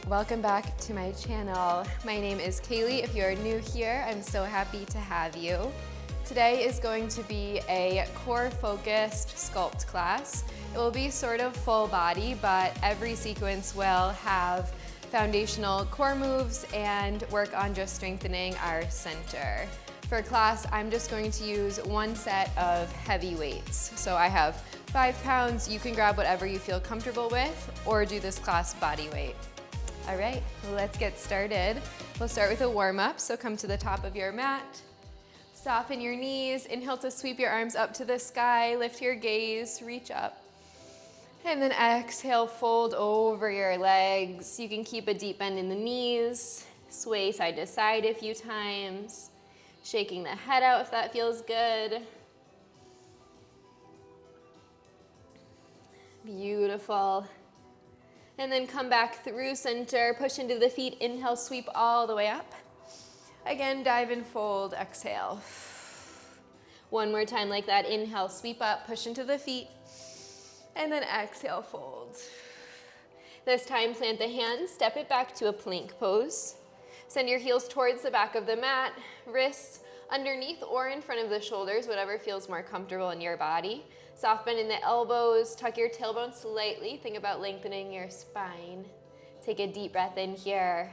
Welcome back to my channel. My name is Kaylee. If you're new here, I'm so happy to have you. Today is going to be a core-focused sculpt class. It will be sort of full body, but every sequence will have foundational core moves and work on just strengthening our center. For class, I'm just going to use one set of heavy weights. So I have 5 pounds. You can grab whatever you feel comfortable with or do this class body weight. All right, let's get started. We'll start with a warm-up, so come to the top of your mat. Soften your knees, inhale to sweep your arms up to the sky, lift your gaze, reach up. And then exhale, fold over your legs. You can keep a deep bend in the knees, sway side to side a few times, shaking the head out if that feels good. Beautiful. And then come back through center, push into the feet, inhale, sweep all the way up. Again, dive and fold, exhale. One more time like that, inhale, sweep up, push into the feet, and then exhale, fold. This time, plant the hands, step it back to a plank pose. Send your heels towards the back of the mat, wrists underneath or in front of the shoulders, whatever feels more comfortable in your body. Soft bend in the elbows, tuck your tailbone slightly. Think about lengthening your spine. Take a deep breath in here.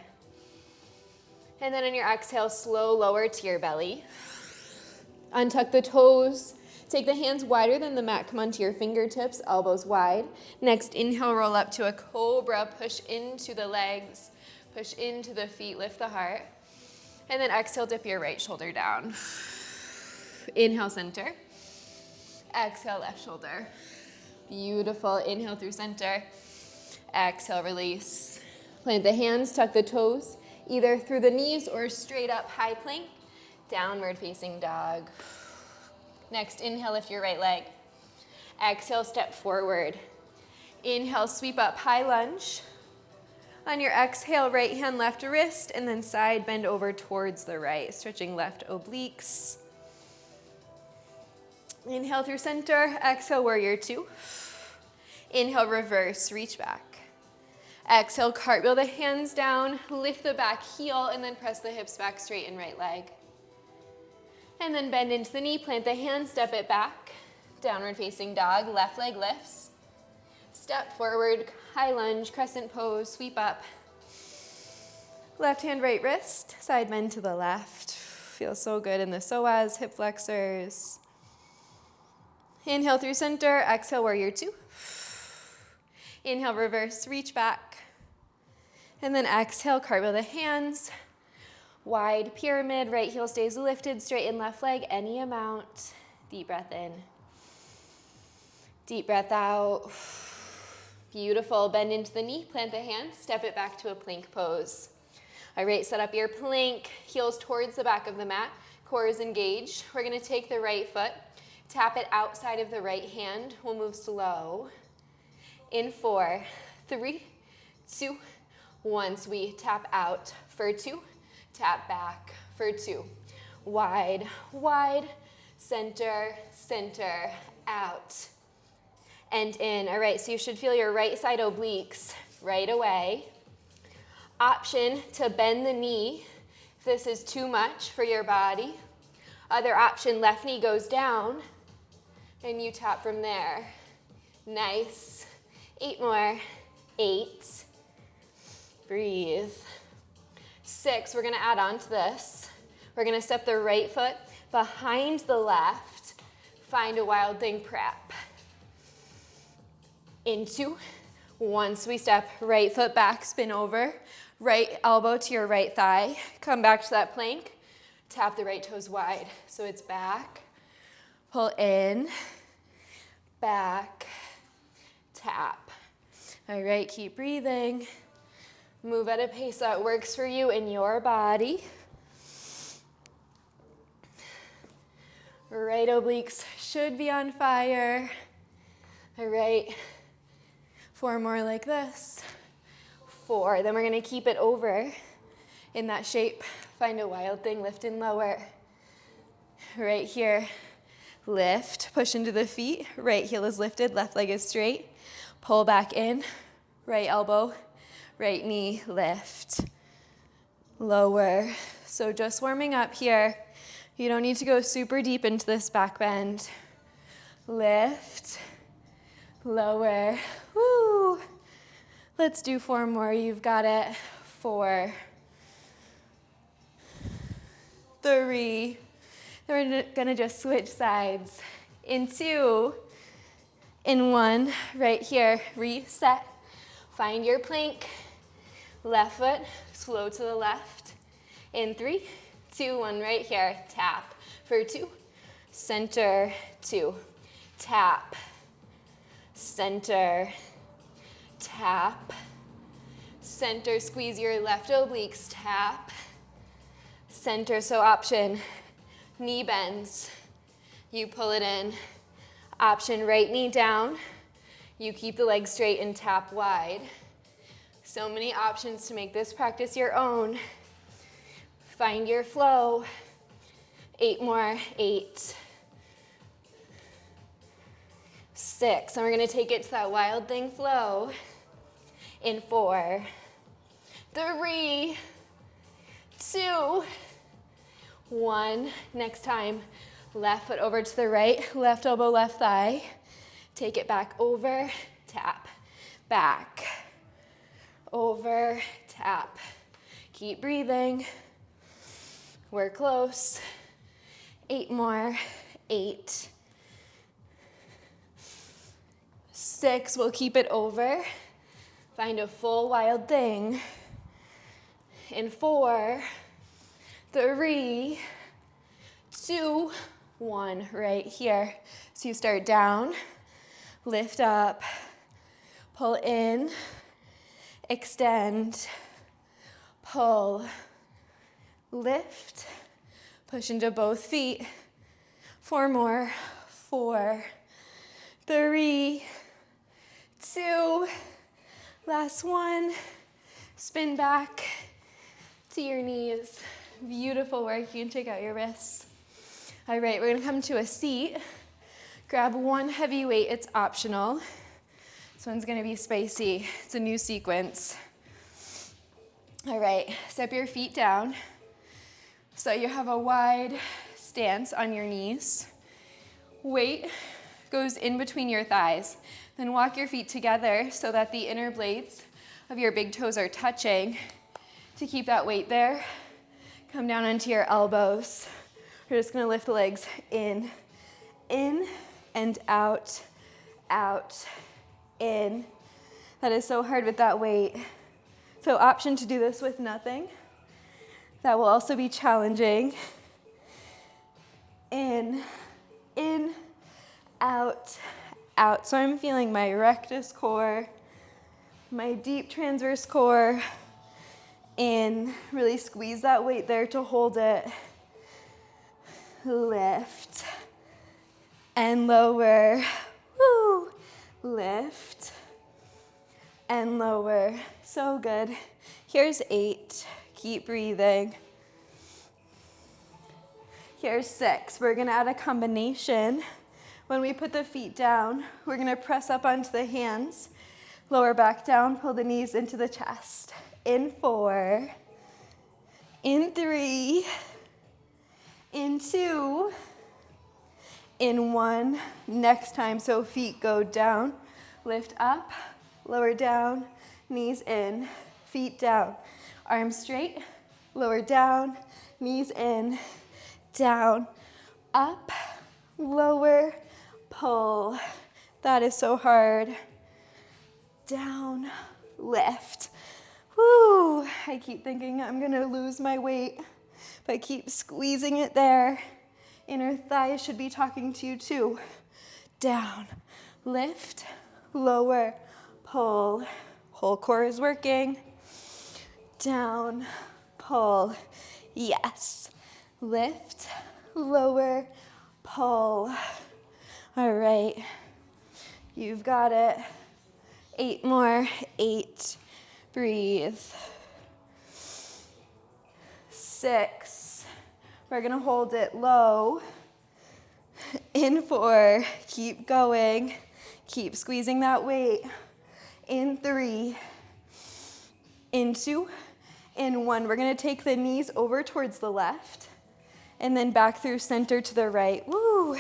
And then on your exhale, slow lower to your belly. Untuck the toes. Take the hands wider than the mat. Come onto your fingertips, elbows wide. Next, inhale, roll up to a cobra. Push into the legs. Push into the feet, lift the heart. And then exhale, dip your right shoulder down. Inhale, center. Exhale, left shoulder. Beautiful. Inhale through center. Exhale, release. Plant the hands, tuck the toes, either through the knees or straight up high plank, downward facing dog. Next, inhale, lift your right leg. Exhale, step forward. Inhale, sweep up, high lunge. On your exhale, right hand, left wrist, and then side bend over towards the right, stretching left obliques. Inhale through center, exhale, warrior two. Inhale, reverse, reach back. Exhale, cartwheel the hands down, lift the back heel, and then press the hips back, straighten right leg. And then bend into the knee, plant the hand, step it back. Downward facing dog, left leg lifts. Step forward, high lunge, crescent pose, sweep up. Left hand, right wrist, side bend to the left. Feels so good in the psoas, hip flexors. Inhale through center, exhale, warrior two. Inhale, reverse, reach back. And then exhale, cartwheel the hands. Wide pyramid, right heel stays lifted, straighten left leg, any amount. Deep breath in. Deep breath out. Beautiful, bend into the knee, plant the hands, step it back to a plank pose. All right, set up your plank, heels towards the back of the mat, core is engaged. We're gonna take the right foot, tap it outside of the right hand. We'll move slow. In 4, 3, 2, 1. So we tap out for 2, tap back for 2. Wide, wide, center, center, out, and in. All right, so you should feel your right side obliques right away. Option to bend the knee if this is too much for your body. Other option, left knee goes down, and you tap from there. Nice. 8 more. 8. Breathe. 6, we're gonna add on to this. We're gonna step the right foot behind the left. Find a wild thing prep. In 2, 1. So we step right foot back, spin over. Right elbow to your right thigh. Come back to that plank. Tap the right toes wide. So it's back. Pull in. Back, tap. All right, keep breathing. Move at a pace that works for you in your body. Right obliques should be on fire. All right, 4 more like this. 4, then we're gonna keep it over in that shape. Find a wild thing, lift and lower. Right here. Lift, push into the feet, right heel is lifted, left leg is straight. Pull back in, right elbow, right knee, lift, lower. So just warming up here. You don't need to go super deep into this back bend. Lift, lower, woo. Let's do 4 more, you've got it. 4, 3, we're gonna just switch sides. In 2, in 1, right here, reset. Find your plank, left foot, slow to the left. In 3, 2, 1, right here, tap. For 2, center, 2, tap, center, tap, center, squeeze your left obliques, tap, center, so option, knee bends, you pull it in, option, right knee down, you keep the leg straight and tap wide. So many options to make this practice your own. Find your flow. 8 more, 8, 6, and we're gonna take it to that wild thing flow. In 4, 3, 2, 1. Next time, left foot over to the right, left elbow, left thigh. Take it back over, tap, back, over, tap. Keep breathing. We're close. 8 more, 8, 6, we'll keep it over. Find a full wild thing. In 4, 3, 2, 1, right here. So you start down, lift up, pull in, extend, pull, lift, push into both feet. 4 more, 4, 3, 2, last one. Spin back to your knees. Beautiful work. You can take out your wrists. All right, we're gonna come to a seat. Grab one heavy weight, it's optional. This one's gonna be spicy. It's a new sequence. All right, step your feet down so you have a wide stance on your knees. Weight goes in between your thighs. Then walk your feet together so that the inner blades of your big toes are touching. To keep that weight there, come down onto your elbows. We're just gonna lift the legs in and out, in. That is so hard with that weight. So option to do this with nothing. That will also be challenging. In, out. So I'm feeling my rectus core, my deep transverse core. In, really squeeze that weight there to hold it. Lift and lower. Woo. Lift and lower. So good. Here's 8. Keep breathing. Here's 6. We're gonna add a combination. When we put the feet down, we're gonna press up onto the hands, lower back down, pull the knees into the chest. In 4, in 3, in 2, in 1. Next time, so feet go down, lift up, lower down, knees in, feet down, arms straight, lower down, knees in, down, up, lower, pull. That is so hard. Down, lift. Woo! I keep thinking I'm gonna lose my weight, but keep squeezing it there. Inner thighs should be talking to you too. Down, lift, lower, pull. Whole core is working. Down, pull. Yes. Lift, lower, pull. All right. You've got it. 8 more. 8. Breathe. 6. We're gonna hold it low. In 4. Keep going. Keep squeezing that weight. In 3. into, in 1. We're gonna take the knees over towards the left, and then back through center to the right. Woo!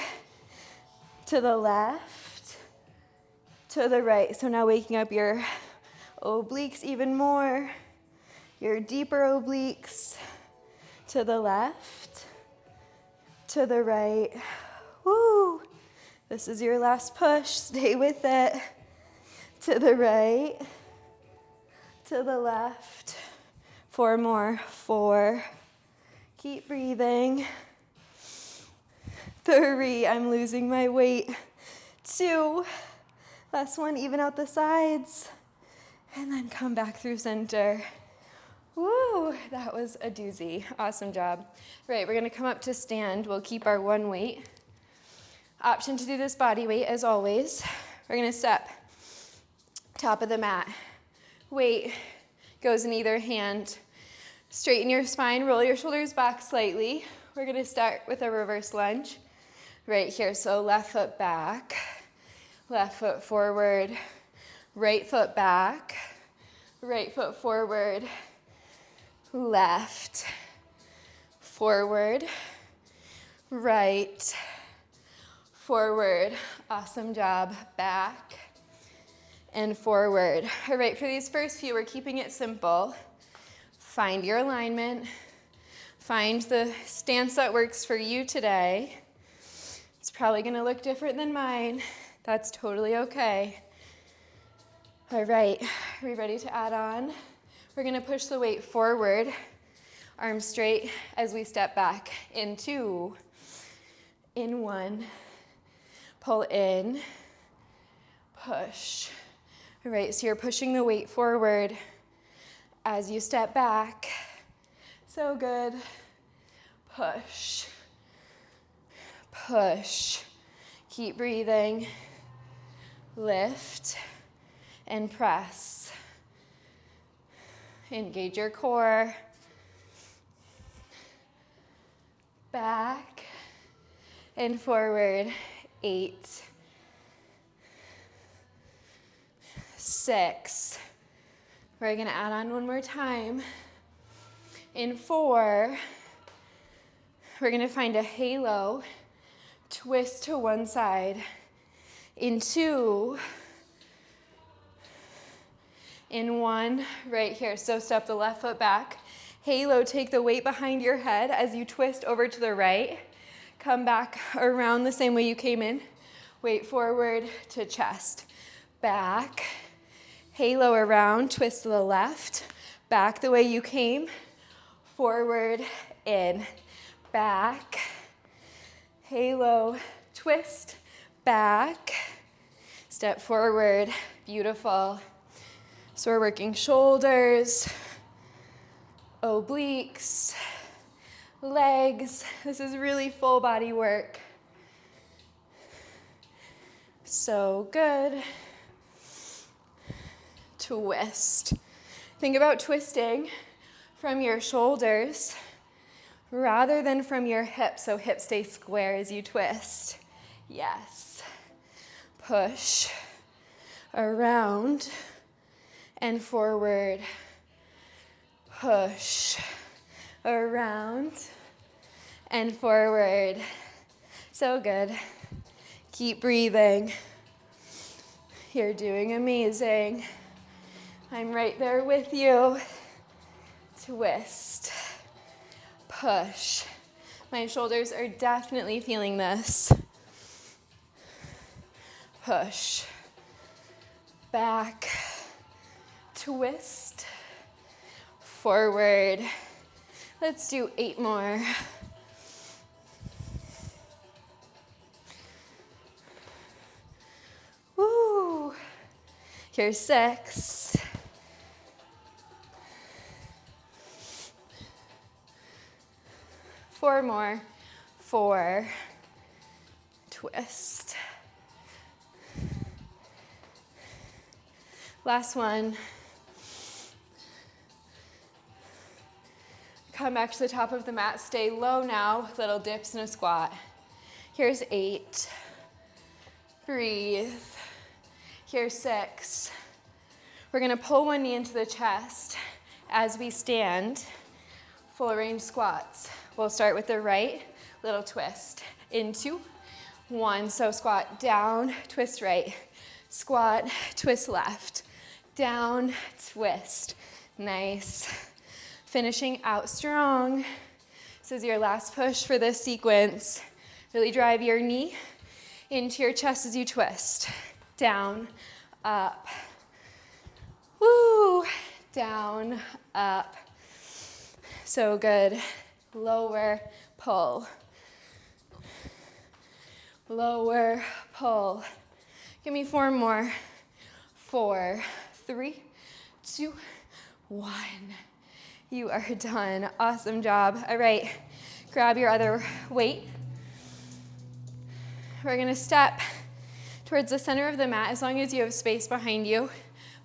To the left, to the right. So now waking up your obliques even more, your deeper obliques. To the left, to the right. Woo! This is your last push. Stay with it. To the right, to the left. 4 more. 4. Keep breathing. 3. I'm losing my weight. 2. Last one. Even out the sides. And then come back through center. Woo, that was a doozy. Awesome job. Right, we're gonna come up to stand. We'll keep our 1 weight. Option to do this body weight as always. We're gonna step top of the mat. Weight goes in either hand. Straighten your spine, roll your shoulders back slightly. We're gonna start with a reverse lunge right here. So left foot back, left foot forward, right foot back, right foot forward, left, forward, right, forward. Awesome job. Back and forward. All right, for these first few, we're keeping it simple. Find your alignment. Find the stance that works for you today. It's probably gonna look different than mine. That's totally okay. All right, are we ready to add on? We're gonna push the weight forward, arms straight as we step back in 2, in 1, pull in, push. All right, so you're pushing the weight forward as you step back. So good. Push, push. Keep breathing. Lift and press. Engage your core. Back and forward. 8, 6. We're gonna add on 1 more time. In 4, we're gonna find a halo, twist to one side. In 2, in 1, right here. So step the left foot back. Halo, take the weight behind your head as you twist over to the right. Come back around the same way you came in. Weight forward to chest. Back. Halo around, twist to the left. Back the way you came. Forward, in. Back. Halo, twist. Back. Step forward. Beautiful. So we're working shoulders, obliques, legs. This is really full body work. So good. Twist. Think about twisting from your shoulders rather than from your hips, so hips stay square as you twist. Yes. Push around and forward. Push around and forward. So good. Keep breathing. You're doing amazing. I'm right there with you. Twist. Push. My shoulders are definitely feeling this. Push. Back. Twist. Forward. Let's do 8 more. Woo. Here's 6. 4 more. 4. Twist. Last one. Come back to the top of the mat. Stay low now. Little dips and a squat. Here's 8. Breathe. Here's 6. We're gonna pull one knee into the chest As we stand, full range squats. We'll start with the right, little twist. Into 1, so squat, down, twist right. Squat, twist left. Down, twist. Nice. Finishing out strong. This is your last push for this sequence. Really drive your knee into your chest as you twist. Down, up. Woo! Down, up. So good. Lower, pull. Lower, pull. Give me 4 more. 4, 3, 2, 1. You are done. Awesome job. All right, grab your other weight. We're gonna step towards the center of the mat as long as you have space behind you.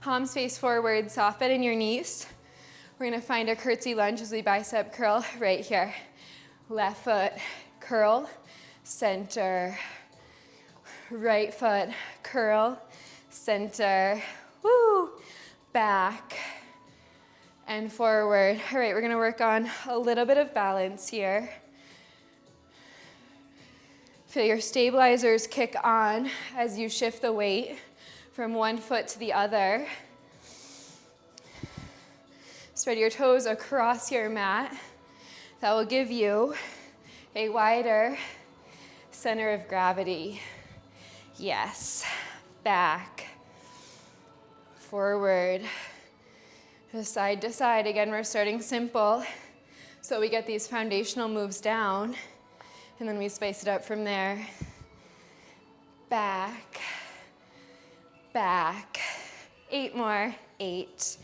Palms face forward, soft bend in your knees. We're gonna find a curtsy lunge as we bicep curl right here. Left foot, curl, center. Right foot, curl, center. Woo! Back and forward. All right, we're gonna work on a little bit of balance here. Feel your stabilizers kick on as you shift the weight from one foot to the other. Spread your toes across your mat. That will give you a wider center of gravity. Yes. Back, forward, side to side. Again, we're starting simple, so we get these foundational moves down, and then we spice it up from there. Back, back. 8 more. 8,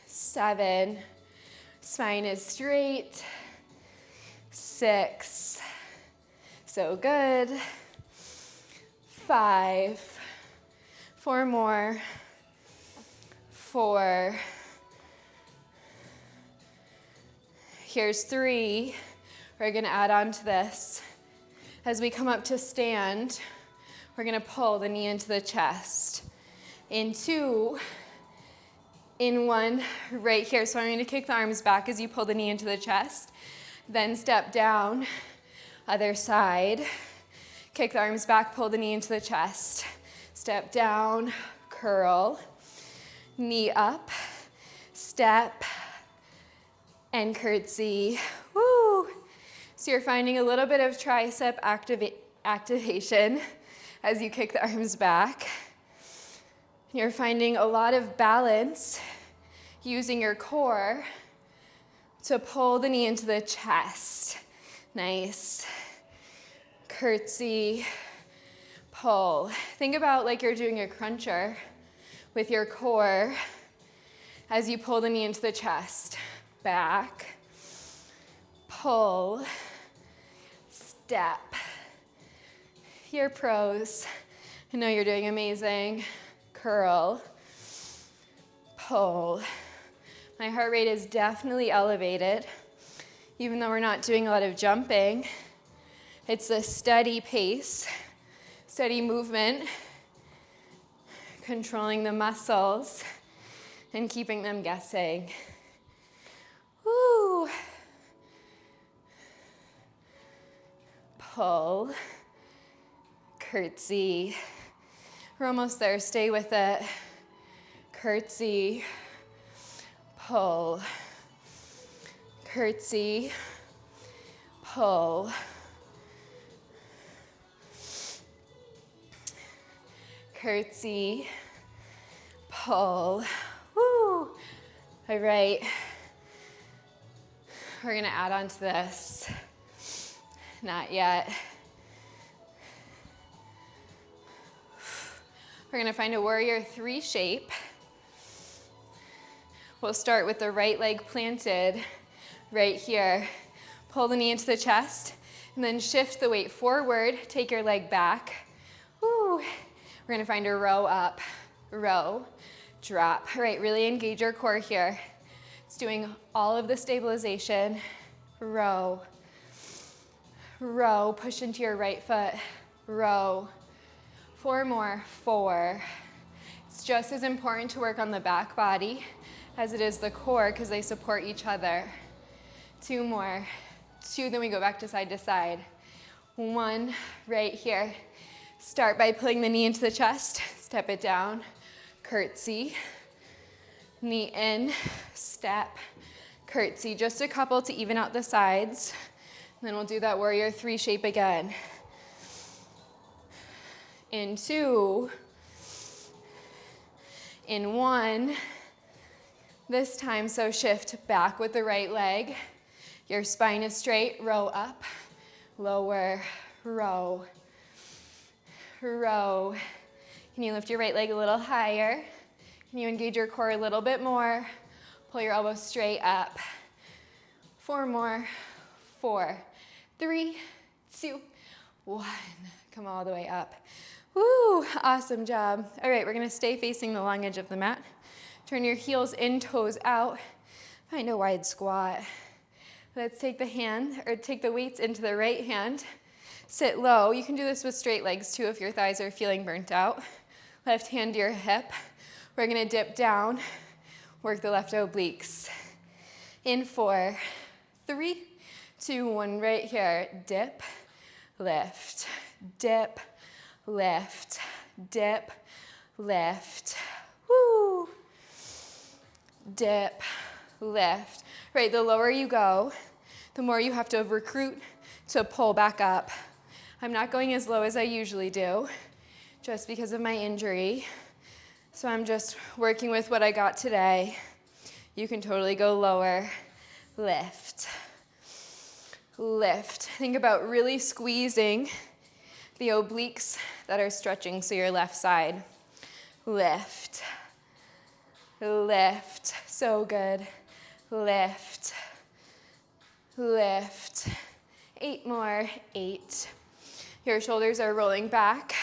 7. Spine is straight. 6. So good. 5. 4 more. 4. Here's 3. We're gonna add on to this. As we come up to stand, we're gonna pull the knee into the chest. In 2, in 1, right here. So I'm gonna kick the arms back as you pull the knee into the chest. Then step down, other side. Kick the arms back, pull the knee into the chest. Step down, curl, knee up, step, and curtsy. Woo! So you're finding a little bit of tricep activation as you kick the arms back. You're finding a lot of balance using your core to pull the knee into the chest. Nice. Curtsy, pull. Think about like you're doing a cruncher with your core as you pull the knee into the chest. Back, pull, step. You're pros. I know you're doing amazing. Curl, pull. My heart rate is definitely elevated, even though we're not doing a lot of jumping. It's a steady pace, steady movement, controlling the muscles and keeping them guessing. Woo. Pull, curtsy. We're almost there, stay with it. Curtsy, pull, curtsy, pull, curtsy, pull. Woo! All right. We're gonna add on to this. Not yet. We're gonna find a warrior 3 shape. We'll start with the right leg planted right here. Pull the knee into the chest and then shift the weight forward. Take your leg back. Woo. We're gonna find a row up, row, drop. All right, really engage your core here. It's doing all of the stabilization. Row, row, push into your right foot, row. 4 more, 4, It's just as important to work on the back body as it is the core because they support each other. 2 more. 2, then we go back to side. 1, right here. Start by pulling the knee into the chest, step it down, curtsy, knee in, step, curtsy. Just a couple to even out the sides. And then we'll do that warrior 3 shape again. In 2, in 1, this time, so shift back with the right leg. Your spine is straight, row up, lower, row, row. Can you lift your right leg a little higher? Can you engage your core a little bit more? Pull your elbows straight up. 4 more, 4, 3, 2, 1. Come all the way up. Woo, awesome job. All right, we're gonna stay facing the long edge of the mat. Turn your heels in, toes out. Find a wide squat. Let's take the weights into the right hand. Sit low. You can do this with straight legs too if your thighs are feeling burnt out. Left hand to your hip. We're gonna dip down, work the left obliques. In 4, 3, 2, 1, right here. Dip, lift, dip, lift, dip, lift. Woo. Dip, lift. Right, the lower you go, the more you have to recruit to pull back up. I'm not going as low as I usually do, just because of my injury. So I'm just working with what I got today. You can totally go lower. Lift, lift. Think about really squeezing the obliques that are stretching, so your left side. Lift, lift. So good. Lift, lift. 8 more, 8. Your shoulders are rolling back.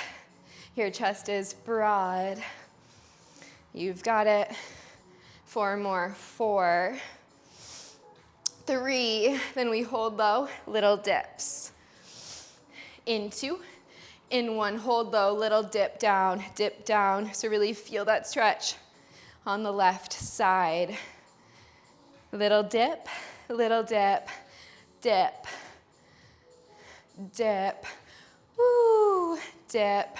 Your chest is broad. You've got it. 4 more, 4, 3. Then we hold low, little dips. In 2, in 1, hold low, little dip down, dip down. So really feel that stretch on the left side. Little dip, dip, dip, woo, dip,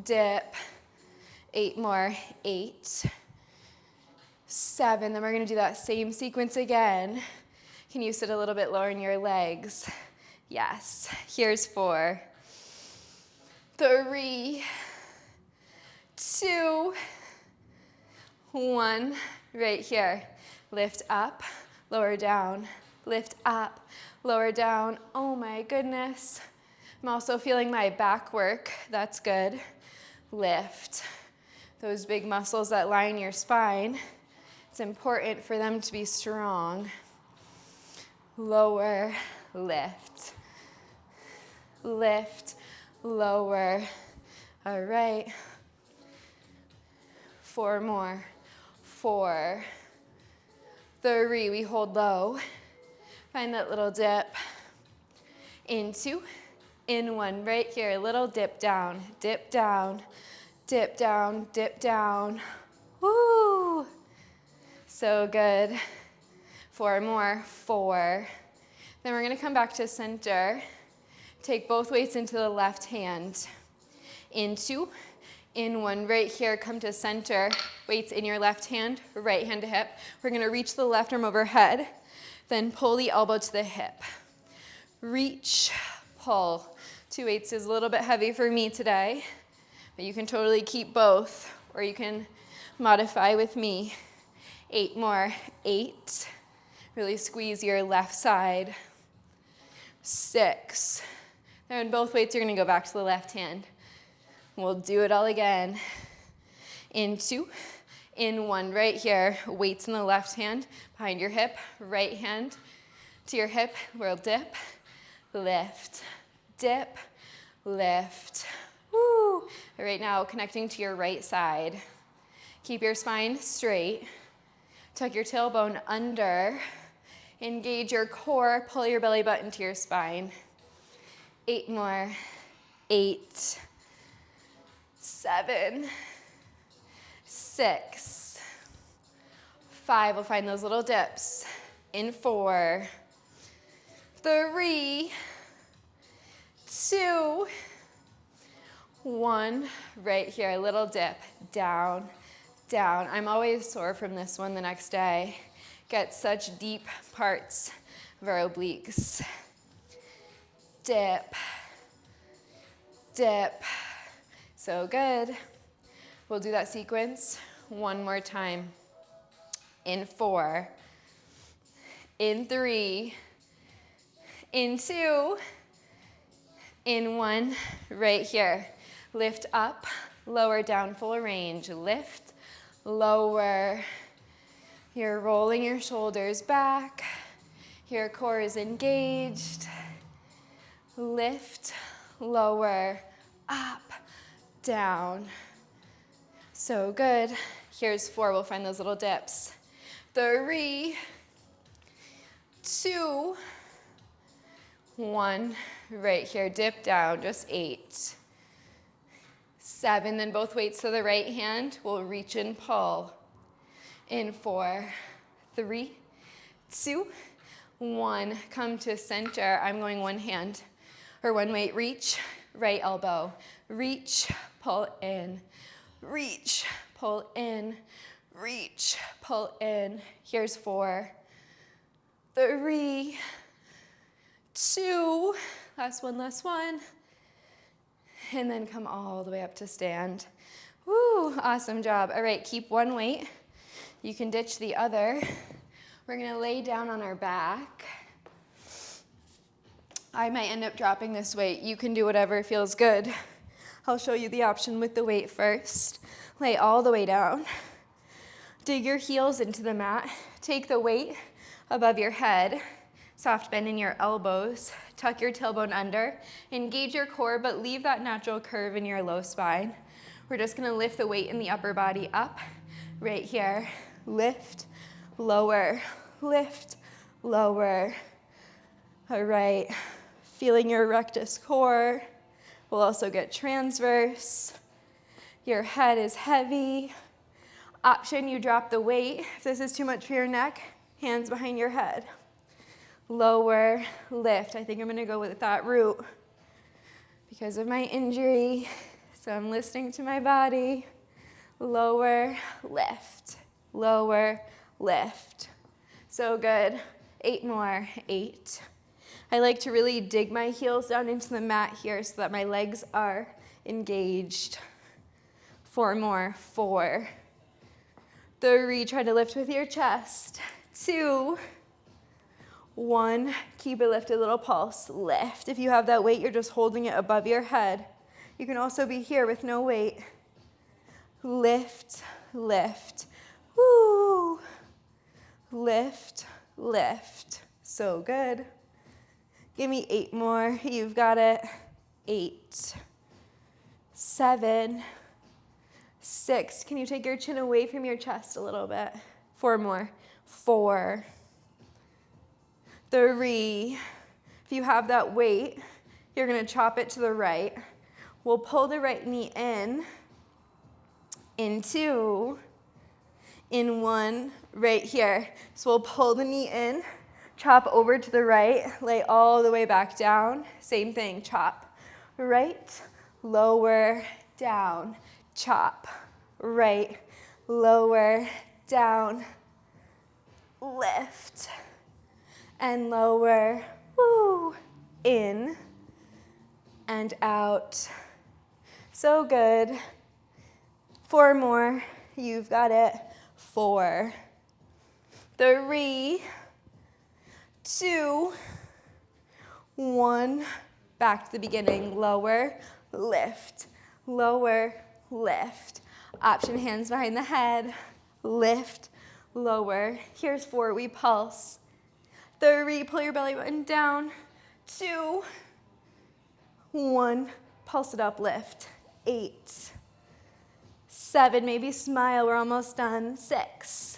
dip. 8 more, 8, 7. Then we're gonna do that same sequence again. Can you sit a little bit lower in your legs? Yes. Here's 4, 3, 2, 1. Right here. Lift up, lower down. Lift up, lower down. Oh my goodness. I'm also feeling my back work. That's good. Lift. Those big muscles that line your spine, it's important for them to be strong. Lower, lift. Lift, lower. All right. 4 more. 4, 3. We hold low. Find that little dip. In 2, in 1. Right here, a little dip down, dip down, dip down, dip down. Woo! So good. 4 more. 4. Then we're going to come back to center. Take both weights into the left hand. In 2, in 1. Right here, come to center. Weights in your left hand, right hand to hip. We're gonna reach the left arm overhead, then pull the elbow to the hip. Reach, pull. 2 weights is a little bit heavy for me today, but you can totally keep both, or you can modify with me. 8 more, 8. Really squeeze your left side. 6. Then both weights are gonna go back to the left hand. We'll do it all again. In 2, in 1, right here. Weights in the left hand, behind your hip. Right hand to your hip. We'll dip, lift, dip, lift. Woo! Right now, connecting to your right side. Keep your spine straight. Tuck your tailbone under. Engage your core. Pull your belly button to your spine. 8 more. 8. 7, 6, 5. We'll find those little dips. In 4, 3, 2, 1. Right here, a little dip. Down, down. I'm always sore from this one the next day. Get such deep parts of our obliques. Dip, dip. So good. We'll do that sequence one more time. In 4, in 3, in 2, in 1, right here. Lift up, lower down, full range. Lift, lower. You're rolling your shoulders back. Your core is engaged. Lift, lower, up, down. So good. Here's 4. We'll find those little dips. 3, 2, 1. Right here, dip down, just 8. 7, then both weights to the right hand. We'll reach and pull. In 4, 3, 2, 1. Come to center. I'm going one hand or one weight. Reach, right elbow. Reach, pull in. Reach, pull in. Reach, pull in. Here's 4, 3, 2. Last one. And then come all the way up to stand. Woo, awesome job. All right, keep one weight. You can ditch the other. We're gonna lay down on our back. I might end up dropping this weight. You can do whatever feels good. I'll show you the option with the weight first. Lay all the way down. Dig your heels into the mat. Take the weight above your head. Soft bend in your elbows. Tuck your tailbone under. Engage your core, but leave that natural curve in your low spine. We're just gonna lift the weight in the upper body up. Right here. Lift, lower, lift, lower. All right. Feeling your rectus core. We'll also get transverse. Your head is heavy. Option, you drop the weight. If this is too much for your neck, hands behind your head. Lower, lift. I think I'm gonna go with that route because of my injury. So I'm listening to my body. Lower, lift. Lower, lift. So good. 8 more. 8. I like to really dig my heels down into the mat here so that my legs are engaged. 4 more. 4. 3. Try to lift with your chest. 2. 1. Keep it lifted, little pulse. Lift. If you have that weight, you're just holding it above your head. You can also be here with no weight. Lift, lift. Woo. Lift, lift. So good. Give me 8 more. You've got it. 8, 7, 6. Can you take your chin away from your chest a little bit? 4 more. 4, 3. If you have that weight, you're gonna chop it to the right. We'll pull the right knee in 2, in 1, right here. So we'll pull the knee in, chop over to the right, lay all the way back down. Same thing, chop. Right, lower, down, chop. Right, lower, down, lift, and lower, woo, in and out. So good. 4 more. You've got it. 4, 3, 2, 1. Back to the beginning. Lower, lift, lower, lift. Option, hands behind the head. Lift, lower. Here's 4. We pulse. 3. Pull your belly button down. 2, 1. Pulse it up, lift. 8, 7. Maybe smile. We're almost done. 6,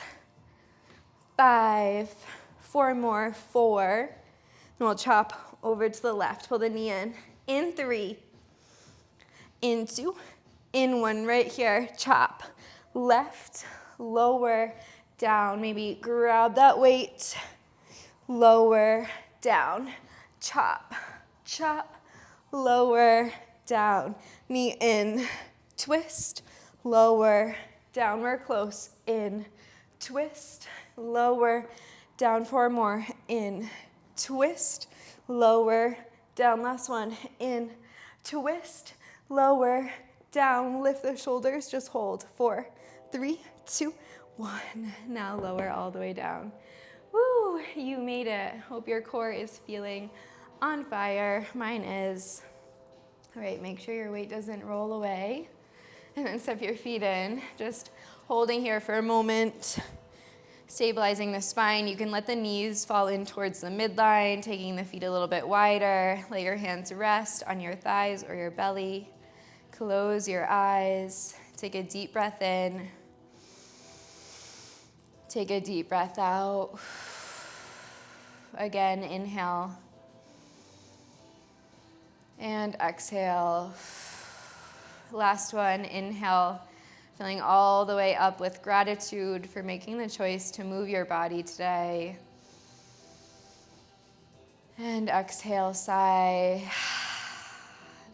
5. 4 more. 4. And we'll chop over to the left. Pull the knee in. In 3, in 2, in one right here, chop. Left, lower, down. Maybe grab that weight, lower, down. Chop, chop, lower, down. Knee in, twist, lower, down. We're close. In, twist, lower, down. 4 more. In, twist, lower, down. Last one. In, twist, lower, down. Lift the shoulders. Just hold. 4, 3, 2, 1. Now lower all the way down. Woo, you made it. Hope your core is feeling on fire. Mine is. All right, make sure your weight doesn't roll away. And then step your feet in. Just holding here for a moment. Stabilizing the spine. You can let the knees fall in towards the midline, taking the feet a little bit wider. Let your hands rest on your thighs or your belly. Close your eyes. Take a deep breath in. Take a deep breath out. Again, inhale. And exhale. Last one, inhale. Filling all the way up with gratitude for making the choice to move your body today. And exhale, sigh.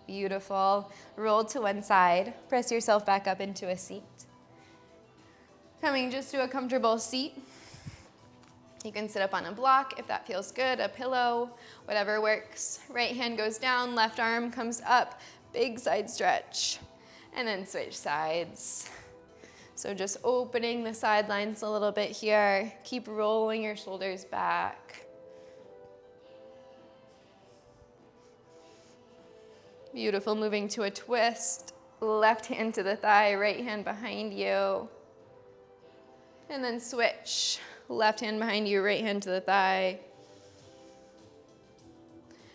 Beautiful. Roll to one side. Press yourself back up into a seat. Coming just to a comfortable seat. You can sit up on a block if that feels good, a pillow, whatever works. Right hand goes down, left arm comes up, big side stretch, and then switch sides. So just opening the sidelines a little bit here. Keep rolling your shoulders back. Beautiful, moving to a twist. Left hand to the thigh, right hand behind you. And then switch. Left hand behind you, right hand to the thigh.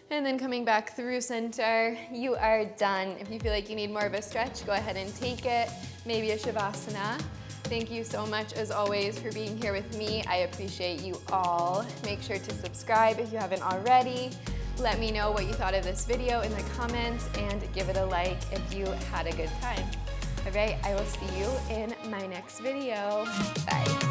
And then coming back through center, you are done. If you feel like you need more of a stretch, go ahead and take it. Maybe a Shavasana. Thank you so much, as always, for being here with me. I appreciate you all. Make sure to subscribe if you haven't already. Let me know what you thought of this video in the comments and give it a like if you had a good time. All right, I will see you in my next video. Bye.